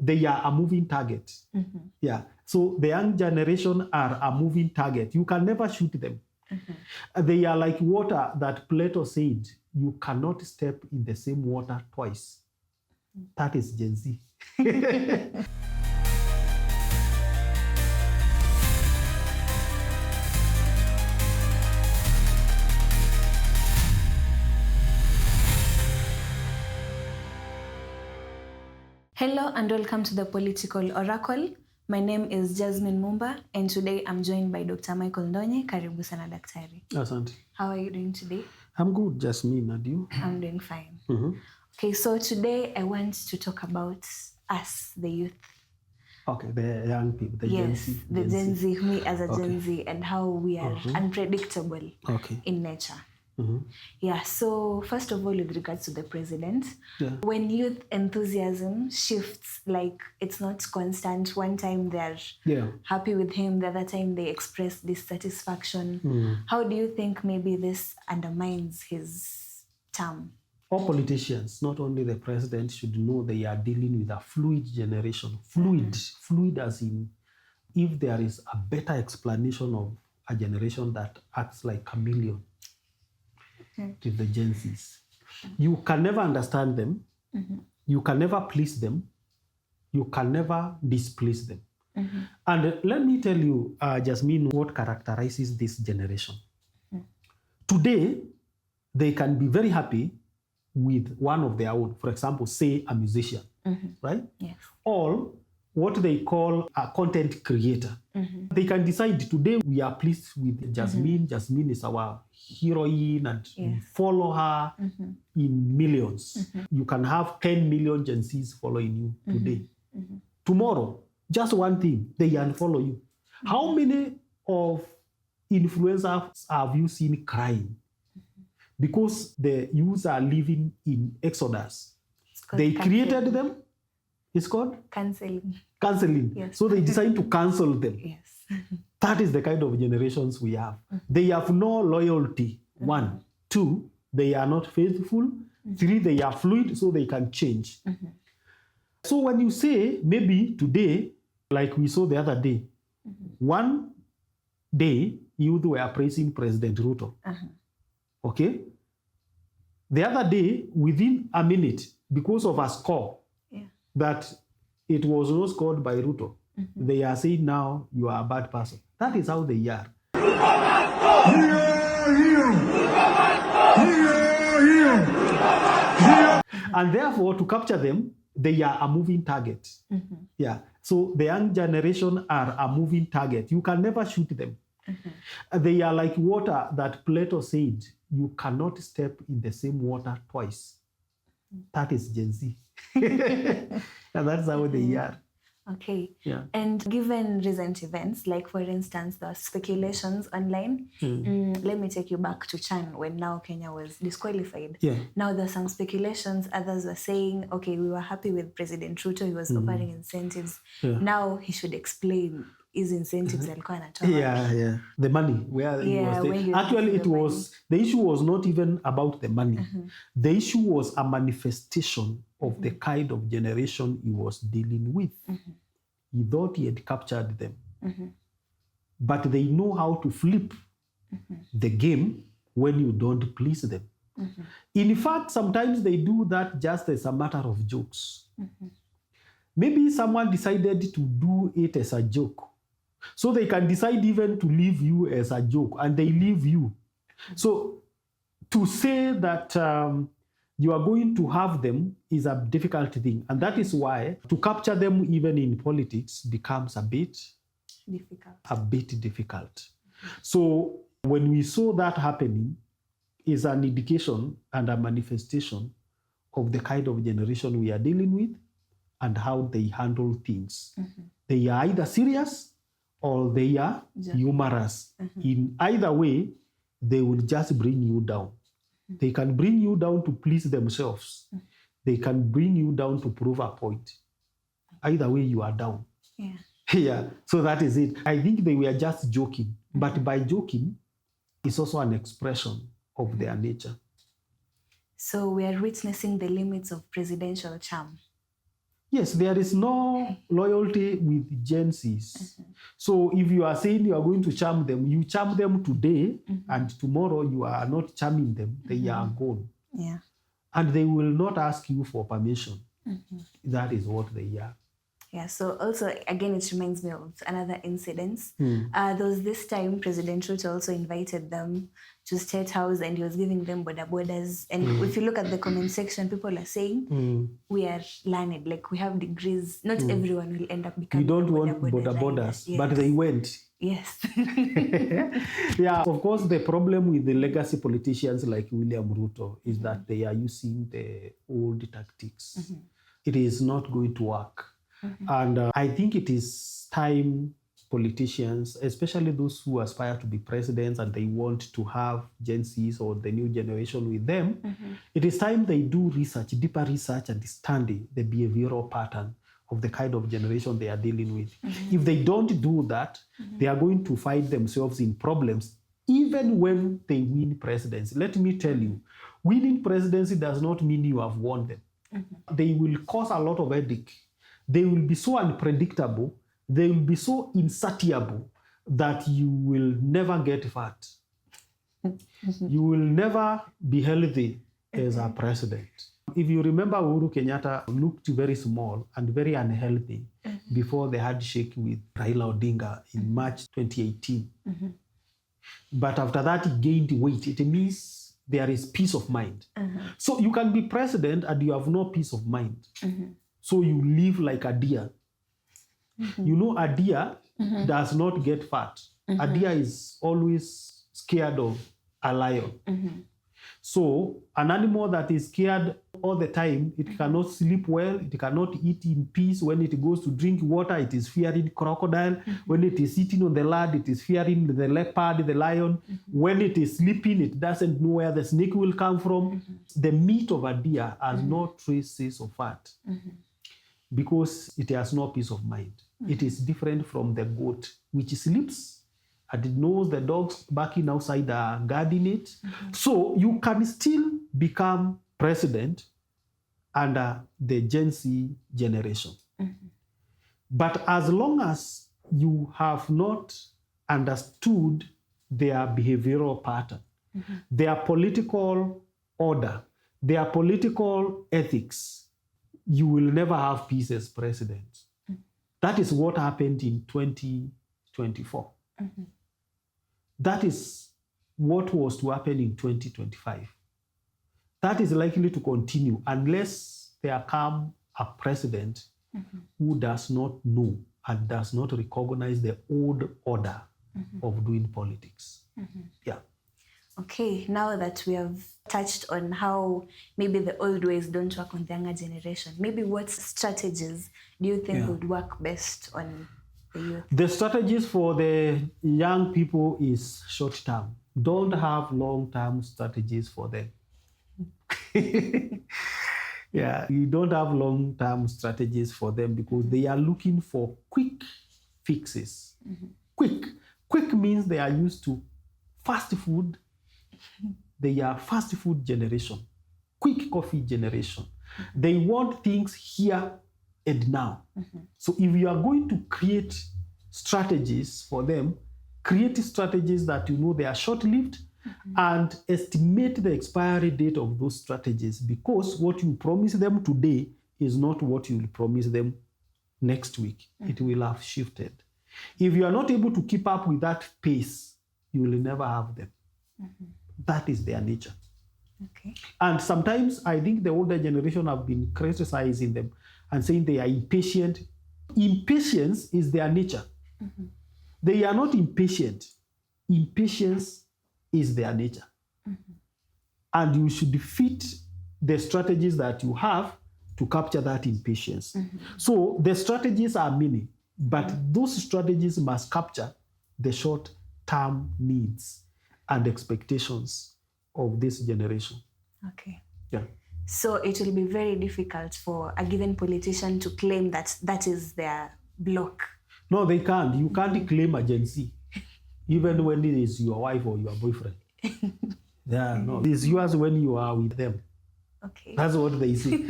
they are a moving target. Yeah. So the young generation are a moving target. You can never shoot them. They are like water that Plato said, you cannot step in the same water twice. That is Gen Z. Hello and welcome to the Political Oracle. My name is Jasmine Mumba and today I'm joined by Dr. Michael Ndonye. Karibu sana daktari. Asante. How are you doing today? I'm good, Jasmine. And you? I'm doing fine. Okay, so today I want to talk about us, the youth. Okay, the young people, the Gen Z. The Gen Z, me as a Gen Z, and how we are unpredictable in nature. Yeah, so first of all, with regards to the president, when youth enthusiasm shifts, like it's not constant, one time they're happy with him, the other time they express dissatisfaction. How do you think maybe this undermines his term? All politicians, not only the president, should know they are dealing with a fluid generation. Fluid as in, if there is a better explanation of a generation that acts like a chameleon. With the Gen Zs. You can never understand them. You can never please them. You can never displease them. And let me tell you, Jasmine, what characterizes this generation. Today, they can be very happy with one of their own. For example, say a musician, right? Yes. Or what they call a content creator. They can decide today we are pleased with Jasmine. Jasmine is our heroine and we follow her in millions. You can have 10 million Gen Zs following you today. Tomorrow, just one thing, they unfollow you. How many of influencers have you seen crying? Because the youth are living in exodus. They created them. It's called? Cancelling. Yes. So they decide to cancel them. Yes. That is the kind of generations we have. They have no loyalty. 1. 2, they are not faithful. 3, they are fluid, so they can change. So when you say, maybe today, like we saw the other day, one day, youth were praising President Ruto. Okay? The other day, within a minute, because of a score, that it was not scored by Ruto. They are saying now you are a bad person. That is how they are. And therefore, to capture them, they are a moving target. Yeah. So the young generation are a moving target. You can never shoot them. They are like water that Plato said, you cannot step in the same water twice. That is Gen Z. And that's how they are. Okay. Yeah. And given recent events, like for instance, the speculations online, let me take you back to Chan when now Kenya was disqualified. Now there's some speculations, others were saying, okay, we were happy with President Ruto, he was offering incentives. Now he should explain his incentives. The money. Where he was actually, it was, the issue was not even about the money. The issue was a manifestation of the kind of generation he was dealing with. He thought he had captured them. But they know how to flip the game when you don't please them. In fact, sometimes they do that just as a matter of jokes. Maybe someone decided to do it as a joke. So they can decide even to leave you as a joke, and they leave you. So to say that you are going to have them is a difficult thing. And that is why to capture them even in politics becomes a bit difficult. So when we saw that happening, is an indication and a manifestation of the kind of generation we are dealing with and how they handle things. They are either serious or they are humorous. In either way, they will just bring you down. They can bring you down to please themselves. They can bring you down to prove a point. Either way, you are down. So that is it. I think they were just joking. But by joking, it's also an expression of their nature. So we are witnessing the limits of presidential charm. Yes, there is no loyalty with Gen Zs. So if you are saying you are going to charm them, you charm them today, and tomorrow you are not charming them, they are gone. Yeah. And they will not ask you for permission. That is what they are. Yeah, so also, again, it reminds me of another incident. There was this time President Ruto also invited them to State House and he was giving them borders. And if you look at the comment section, people are saying, we are learned, like we have degrees. Not everyone will end up becoming We don't want borders, yes. But they went. Yes. Yeah, of course, the problem with the legacy politicians like William Ruto is that they are using the old tactics. It is not going to work. And I think it is time politicians, especially those who aspire to be presidents and they want to have Gen Zs or the new generation with them, it is time they do research, deeper research, and study the behavioral pattern of the kind of generation they are dealing with. If they don't do that, they are going to find themselves in problems even when they win presidency. Let me tell you, winning presidency does not mean you have won them. They will cause a lot of headache. They will be so unpredictable, they will be so insatiable that you will never get fat. You will never be healthy as a president. If you remember, Uhuru Kenyatta looked very small and very unhealthy before the handshake with Raila Odinga in March 2018. But after that, he gained weight. It means there is peace of mind. So you can be president and you have no peace of mind. So you live like a deer. You know, a deer does not get fat. A deer is always scared of a lion. So an animal that is scared all the time, it cannot sleep well, it cannot eat in peace. When it goes to drink water, it is fearing crocodile. When it is sitting on the land, it is fearing the leopard, the lion. When it is sleeping, it doesn't know where the snake will come from. The meat of a deer has no traces of fat because it has no peace of mind. It is different from the goat, which sleeps and it knows the dogs barking outside are guarding it. So you can still become president under the Gen Z generation. But as long as you have not understood their behavioral pattern, their political order, their political ethics, you will never have peace as president. That is what happened in 2024. That is what was to happen in 2025. That is likely to continue unless there comes a president who does not know and does not recognize the old order of doing politics. Yeah. Okay, now that we have touched on how maybe the old ways don't work on the younger generation, maybe what strategies do you think would work best on the youth? The strategies for the young people is short-term. Don't have long-term strategies for them. Yeah, you don't have long-term strategies for them because they are looking for quick fixes. Quick means they are used to fast food. They are fast food generation, quick coffee generation. They want things here and now. So if you are going to create strategies for them, create strategies that you know they are short-lived and estimate the expiry date of those strategies, because what you promise them today is not what you will promise them next week. It will have shifted. If you are not able to keep up with that pace, you will never have them. That is their nature. Okay. And sometimes I think the older generation have been criticizing them and saying they are impatient. Impatience is their nature. They are not impatient. Impatience is their nature. And you should fit the strategies that you have to capture that impatience. So the strategies are many, but those strategies must capture the short-term needs and expectations of this generation. Okay. Yeah. So it will be very difficult for a given politician to claim that that is their block. No, they can't. You can't claim a Gen Z, even when it is your wife or your boyfriend. Yeah, no. It is yours when you are with them. Okay. That's what they say.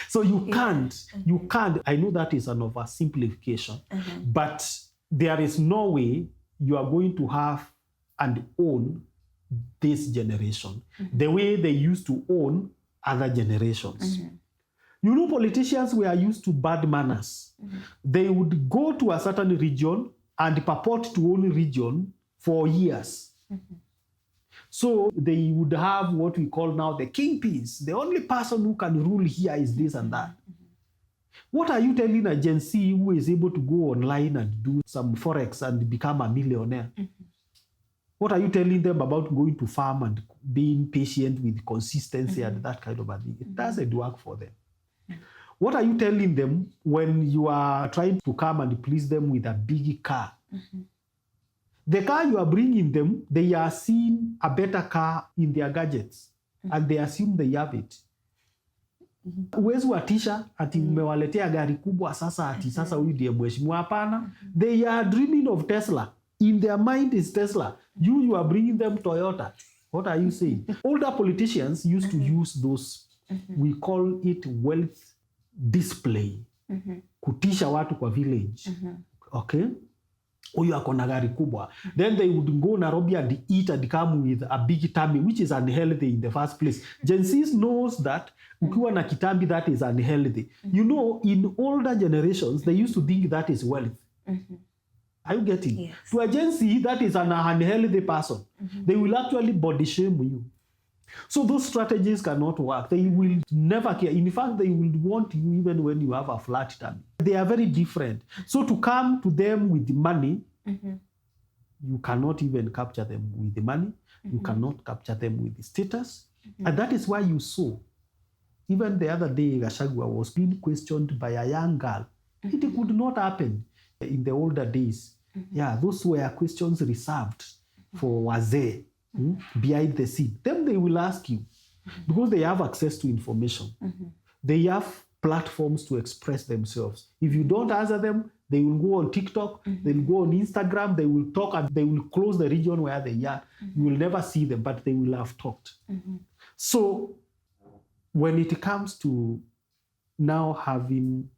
So you can't. I know that is an oversimplification, but there is no way you are going to have and own this generation the way they used to own other generations. You know, politicians were used to bad manners. They would go to a certain region and purport to own region for years. So they would have what we call now the kingpins. The only person who can rule here is this and that. What are you telling a Gen Z who is able to go online and do some forex and become a millionaire? What are you telling them about going to farm and being patient with consistency and that kind of a thing? It doesn't work for them. What are you telling them when you are trying to come and please them with a big car? The car you are bringing them, they are seeing a better car in their gadgets and they assume they have it. Uwezi watisha ati mmewaletea gari kubwa sasa ati sasa huyu ndiye mheshimiwa. Hapana. They are dreaming of Tesla. In their mind is Tesla. You are bringing them Toyota. What are you saying? Older politicians used to use those, we call it wealth display. Kutisha watu kwa village. Okay? Huyu ako na gari kubwa. Then they would go Nairobi and eat and come with a big tummy, which is unhealthy in the first place. Gen Z knows that ukiwa na kitambi, that is unhealthy. You know, in older generations, they used to think that is wealth. Are you getting? Yes. To a Gen Z, that is an unhealthy person. They will actually body shame you. So those strategies cannot work. They will never care. In fact, they will want you even when you have a flat tummy. They are very different. So to come to them with the money, you cannot even capture them with the money. You cannot capture them with the status. And that is why you saw, even the other day, Gachagua was being questioned by a young girl. It could not happen in the older days. Yeah, those were questions reserved for wazee. Behind the scene. Then they will ask you because they have access to information. They have platforms to express themselves. If you don't answer them, they will go on TikTok, they will go on Instagram, they will talk and they will close the region where they are. You will never see them, but they will have talked. So when it comes to now having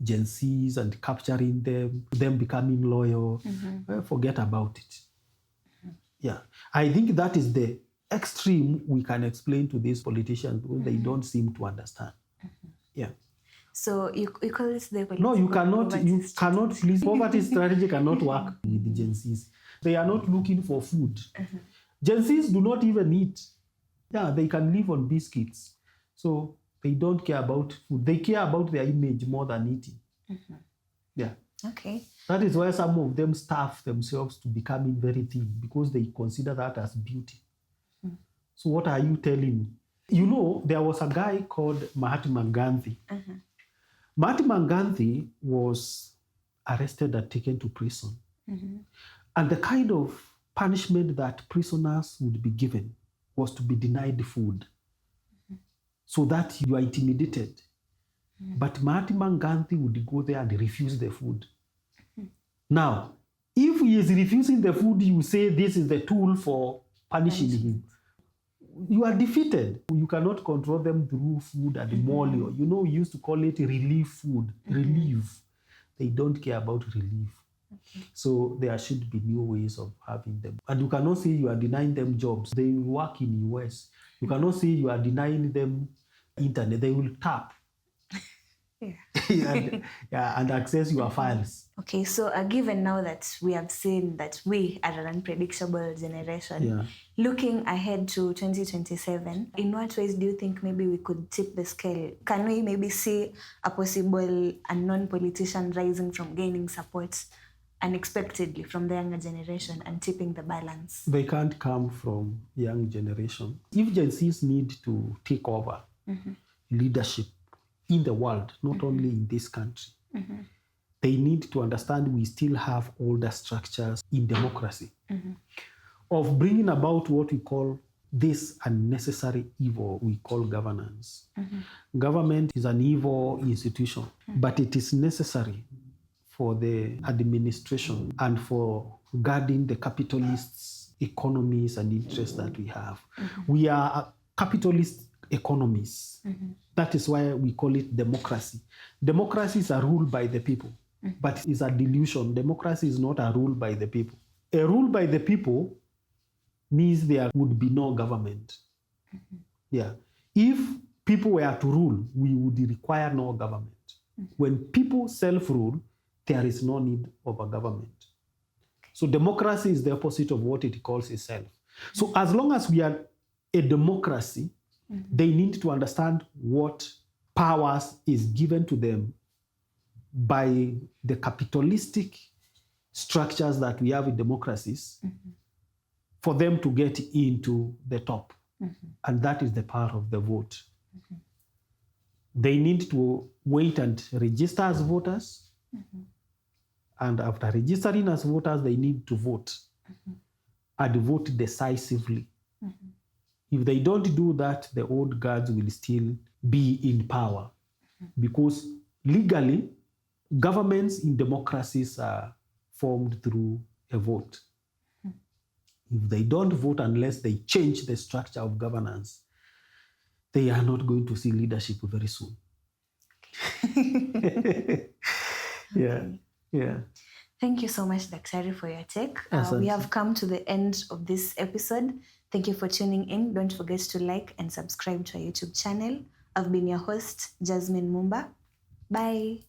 Gen Zs and capturing them becoming loyal, forget about it. Yeah, I think that is the extreme we can explain to these politicians because they don't seem to understand. Yeah. So you call this the political No, you cannot, please, poverty strategy cannot work with the Gen Zs. They are not looking for food. Gen Zs do not even eat. Yeah, they can live on biscuits. So they don't care about food. They care about their image more than eating. Yeah. Okay. That is why some of them starve themselves to becoming very thin because they consider that as beauty. So what are you telling me? You know, there was a guy called Mahatma Gandhi. Mahatma Gandhi was arrested and taken to prison. And the kind of punishment that prisoners would be given was to be denied food so that you are intimidated. But Mahatma Gandhi would go there and refuse the food. Now, if he is refusing the food, you say this is the tool for punishing him. You are defeated. You cannot control them through food and molio. You know, we used to call it relief food. Relief. They don't care about relief. So there should be new ways of having them. And you cannot say you are denying them jobs. They will work in the US. You cannot say you are denying them internet. They will tap. And access your files. Okay, so given now that we have seen that we are an unpredictable generation, looking ahead to 2027, in what ways do you think maybe we could tip the scale? Can we maybe see a possible unknown politician rising from gaining support unexpectedly from the younger generation and tipping the balance? They can't come from young generation. If Gen Zs need to take over leadership in the world, not only in this country, they need to understand we still have older structures in democracy of bringing about what we call this unnecessary evil we call governance. Government is an evil institution, but it is necessary for the administration and for guarding the capitalists' economies and interests that we have. We are capitalist economies. That is why we call it democracy. Democracies are ruled by the people, but it's a delusion. Democracy is not a rule by the people. A rule by the people means there would be no government. Yeah. If people were to rule, we would require no government. When people self-rule, there is no need of a government. So democracy is the opposite of what it calls itself. So as long as we are a democracy, they need to understand what powers is given to them by the capitalistic structures that we have in democracies for them to get into the top. And that is the power of the vote. They need to wait and register as voters. And after registering as voters, they need to vote and vote decisively. If they don't do that, the old guards will still be in power. Because legally, governments in democracies are formed through a vote. If they don't vote unless they change the structure of governance, they are not going to see leadership very soon. Yeah. Thank you so much, Daktari, for your take. We have come to the end of this episode. Thank you for tuning in. Don't forget to like and subscribe to our YouTube channel. I've been your host, Jasmine Mumba. Bye.